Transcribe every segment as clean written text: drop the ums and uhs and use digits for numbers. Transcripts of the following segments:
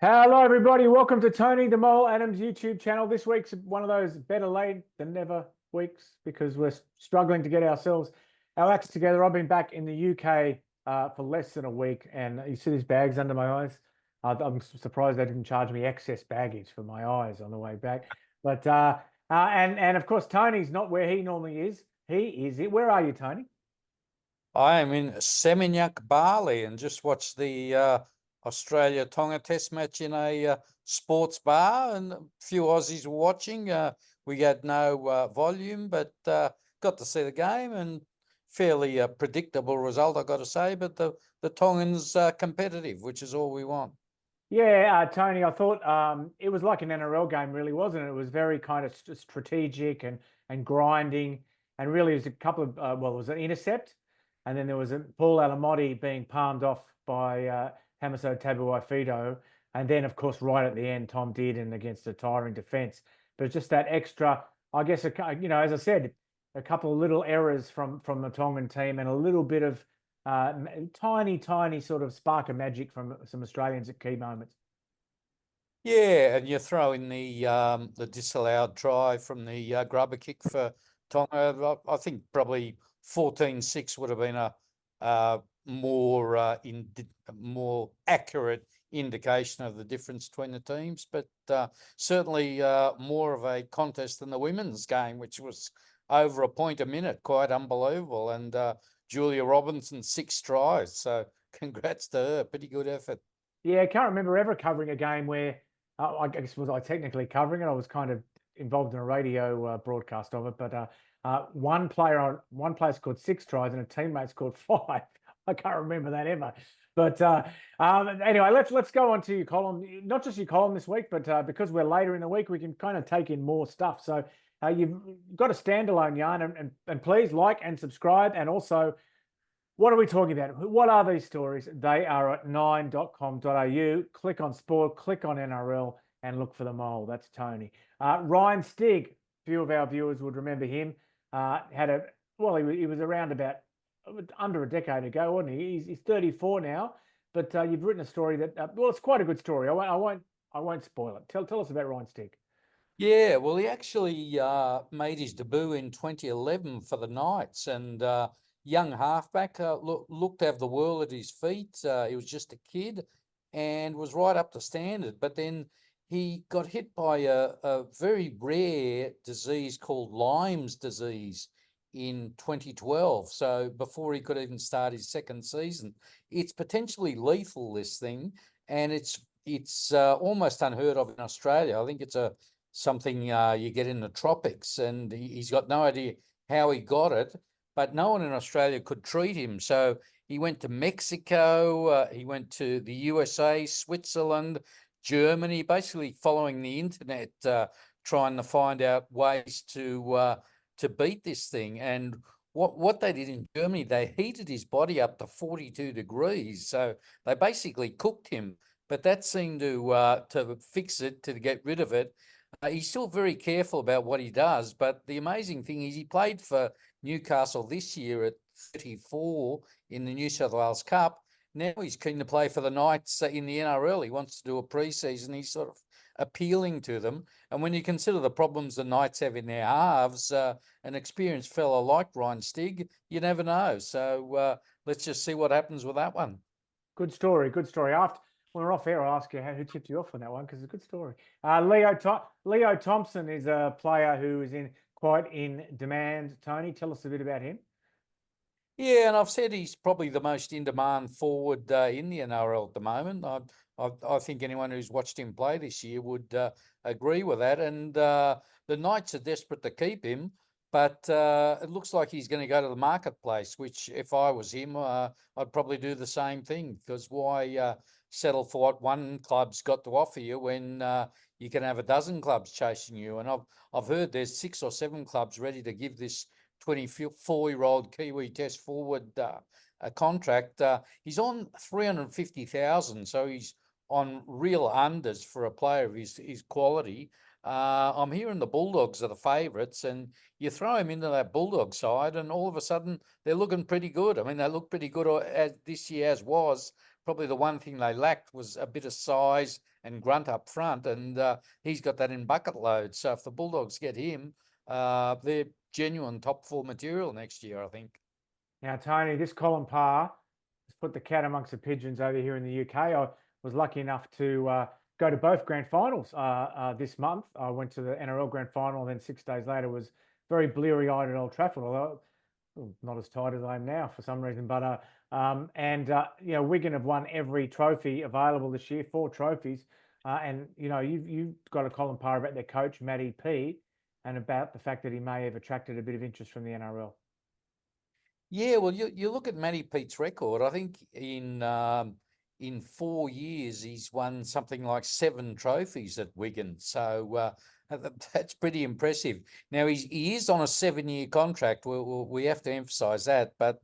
Hello, everybody. Welcome to Tony the Mole Adams YouTube channel. This week's one of those better late than never weeks because we're struggling to get our acts together. I've been back in the UK for less than a week, and you see these bags under my eyes. I'm surprised they didn't charge me excess baggage for my eyes on the way back. But and of course, Tony's not where he normally is. He is it. Where are you, Tony? I am in Seminyak, Bali, and just watched the Australia-Tonga Test match in a sports bar, and a few Aussies were watching. We had no volume, but got to see the game, and fairly predictable result, I got to say. But the Tongans competitive, which is all we want. Yeah, Tony, I thought it was like an NRL game, really, wasn't it? It was very kind of strategic and grinding, and really it was a couple of well, it was an intercept, and then there was a Paul Alamotti being palmed off by Hamiso Tabuai-Fidow, and then of course right at the end, Tom Dearden against a tiring defence. But just that extra, I guess, as I said, a couple of little errors from the Tongan team and a little bit of tiny sort of spark of magic from some Australians at key moments. Yeah, and you throw in the disallowed try from the grubber kick for Tonga. I think probably 14-6 would have been a more accurate indication of the difference between the teams, but certainly more of a contest than the women's game, which was over a point a minute, quite unbelievable. And Julia Robinson, 6 tries, so congrats to her. Pretty good effort. Yeah, I can't remember ever covering a game where I guess was I technically covering it. I was kind of involved in a radio broadcast of it, but one player scored 6 tries and a teammate scored 5. I can't remember that ever. But anyway, let's go on to your column. Not just your column this week, but because we're later in the week, we can kind of take in more stuff. So you've got a standalone yarn, and please like and subscribe, and also. What are we talking about? What are these stories? They are at 9.com.au. Click on sport, click on NRL, and look for the mole. That's Tony. Ryan Stig, a few of our viewers would remember him. He was around about under a decade ago, wasn't he? He's 34 now, but you've written a story that it's quite a good story. I won't spoil it. Tell us about Ryan Stig. Yeah, well, he actually made his debut in 2011 for the Knights, and young halfback, looked to have the world at his feet. He was just a kid and was right up to standard. But then he got hit by a very rare disease called Lyme's disease in 2012. So before he could even start his second season, it's potentially lethal, this thing, and it's almost unheard of in Australia. I think it's something you get in the tropics, and he's got no idea how he got it, but no one in Australia could treat him. So he went to Mexico, he went to the USA, Switzerland, Germany, basically following the internet, trying to find out ways to beat this thing. And what they did in Germany, they heated his body up to 42 degrees. So they basically cooked him, but that seemed to fix it, to get rid of it. He's still very careful about what he does, but the amazing thing is he played for Newcastle this year at 34 in the New South Wales Cup. Now he's keen to play for the Knights in the NRL. He wants to do a pre-season. He's sort of appealing to them. And when you consider the problems the Knights have in their halves, an experienced fellow like Ryan Stig, you never know. So let's just see what happens with that one. Good story. Good story. After when we're off air, I'll ask you who tipped you off on that one because it's a good story. Leo Thompson is a player who is quite in demand. Tony, tell us a bit about him. Yeah, and I've said he's probably the most in-demand forward in the NRL at the moment. I think anyone who's watched him play this year would agree with that. And the Knights are desperate to keep him, but it looks like he's going to go to the marketplace, which if I was him, I'd probably do the same thing, because why settle for what one club's got to offer you when you can have a dozen clubs chasing you? And I've heard there's 6 or 7 clubs ready to give this 24-year-old Kiwi Test forward a contract. He's on 350,000, so he's on real unders for a player of his quality. I'm hearing the Bulldogs are the favourites, and you throw him into that Bulldog side, and all of a sudden they're looking pretty good. I mean, they look pretty good as this year as was. Probably the one thing they lacked was a bit of size and grunt up front, and he's got that in bucket load. So if the Bulldogs get him, they're genuine top 4 material next year, I think. Now, Tony, this Colin Parr has put the cat amongst the pigeons over here in the UK. I was lucky enough to go to both grand finals this month. I went to the NRL grand final, and then 6 days later was very bleary-eyed at Old Trafford, although not as tight as I am now for some reason. But Wigan have won every trophy available this year, 4 trophies. And you've got a Colin Parr about their coach Matty Peet, and about the fact that he may have attracted a bit of interest from the NRL. Yeah, well, you look at Matty Peet's record. I think in 4 years he's won something like 7 trophies at Wigan. So that's pretty impressive. Now he is on a 7-year contract. We have to emphasise that. But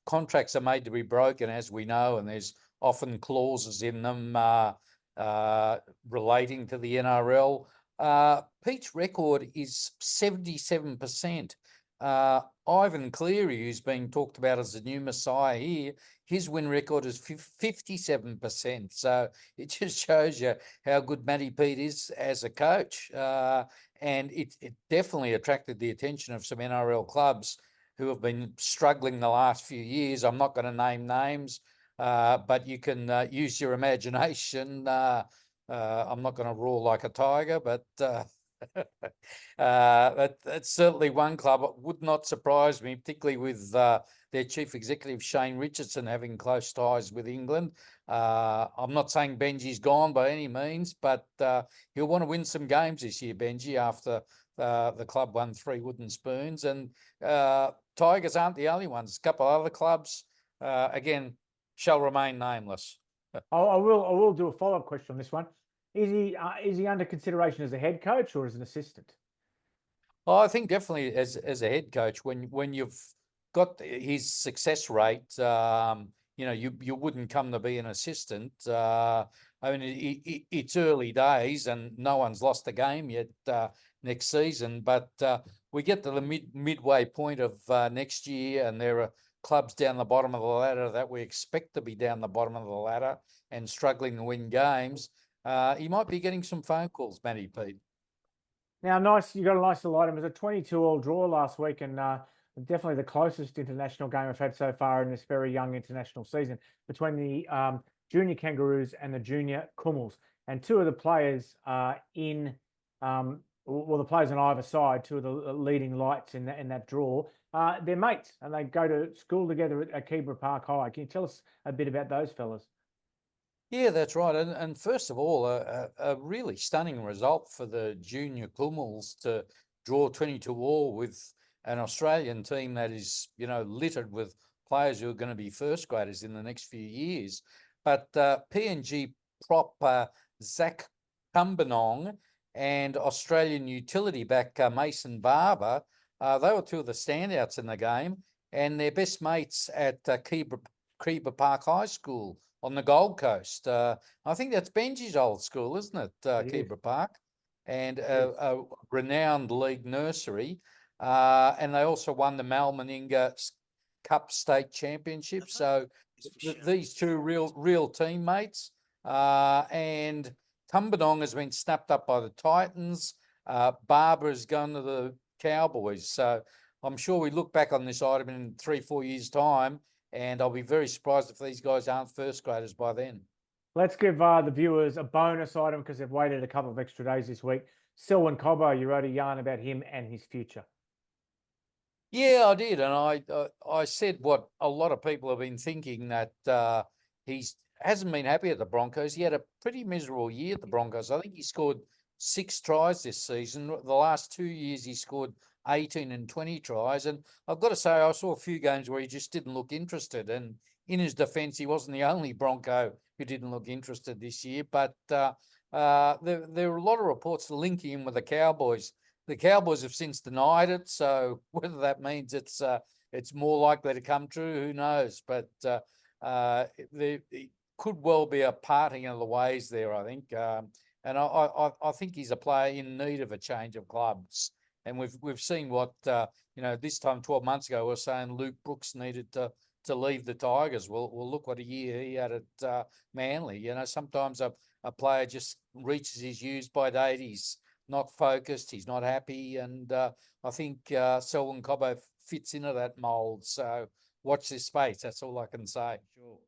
contracts are made to be broken, as we know, and there's often clauses in them relating to the NRL. Peet's record is 77%. Ivan Cleary, who's being talked about as the new messiah here, his win record is 57%. So it just shows you how good Matty Peet is as a coach. And it definitely attracted the attention of some NRL clubs who have been struggling the last few years. I'm not going to name names, but you can use your imagination. I'm not going to roar like a tiger, but that's certainly one club. It would not surprise me, particularly with their chief executive Shane Richardson having close ties with England. I'm not saying Benji's gone by any means, but he'll want to win some games this year, Benji, after the club won 3 wooden spoons. And Tigers aren't the only ones. A couple of other clubs, again, shall remain nameless. I will do a follow-up question on this one. Is he under consideration as a head coach or as an assistant? Oh, I think definitely as a head coach, when you've got his success rate, you wouldn't come to be an assistant. I mean, it's early days and no one's lost a game yet next season, but we get to the midway point of next year, and there are clubs down the bottom of the ladder that we expect to be down the bottom of the ladder and struggling to win games. He might be getting some phone calls, Matty Peet. Now, you got a nice little item. It was a 22-all draw last week, and definitely the closest international game I've had so far in this very young international season, between the junior Kangaroos and the junior Kummels. And 2 of the players the players on either side, 2 of the leading lights in that draw, they're mates, and they go to school together at Keebra Park High. Can you tell us a bit about those fellas? Yeah, that's right. And first of all, a really stunning result for the junior Kummels to draw 22-all with an Australian team that is, littered with players who are going to be first graders in the next few years. But PNG prop Zach Cumbanong and Australian utility back Mason Barber, they were 2 of the standouts in the game, and they're best mates at Keebra Park High School on the Gold Coast. I think that's Benji's old school, isn't it? Keebra Park, and a renowned league nursery. And they also won the Mal Meninga Cup State Championship. So these 2 real teammates. And Cumbanong has been snapped up by the Titans. Barber has gone to the Cowboys. So I'm sure we look back on this item in 3-4 years' time, and I'll be very surprised if these guys aren't first graders by then. Let's give the viewers a bonus item because they've waited a couple of extra days this week. Selwyn Cobbo, you wrote a yarn about him and his future. Yeah, I did. And I said what a lot of people have been thinking, that he hasn't been happy at the Broncos. He had a pretty miserable year at the Broncos. I think he scored 6 tries this season. The last 2 years he scored 18 and 20 tries. And I've got to say, I saw a few games where he just didn't look interested. And in his defence, he wasn't the only Bronco who didn't look interested this year. But there are a lot of reports linking him with the Cowboys. The Cowboys have since denied it. So whether that means it's more likely to come true, who knows? But it could well be a parting of the ways there, I think. And I think he's a player in need of a change of clubs. And we've seen what this time 12 months ago we were saying Luke Brooks needed to leave the Tigers. Well, look what a year he had at Manly. Sometimes a a player just reaches his use-by date. He's not focused. He's not happy. And I think Selwyn Cobbo fits into that mould. So watch this space. That's all I can say. Sure.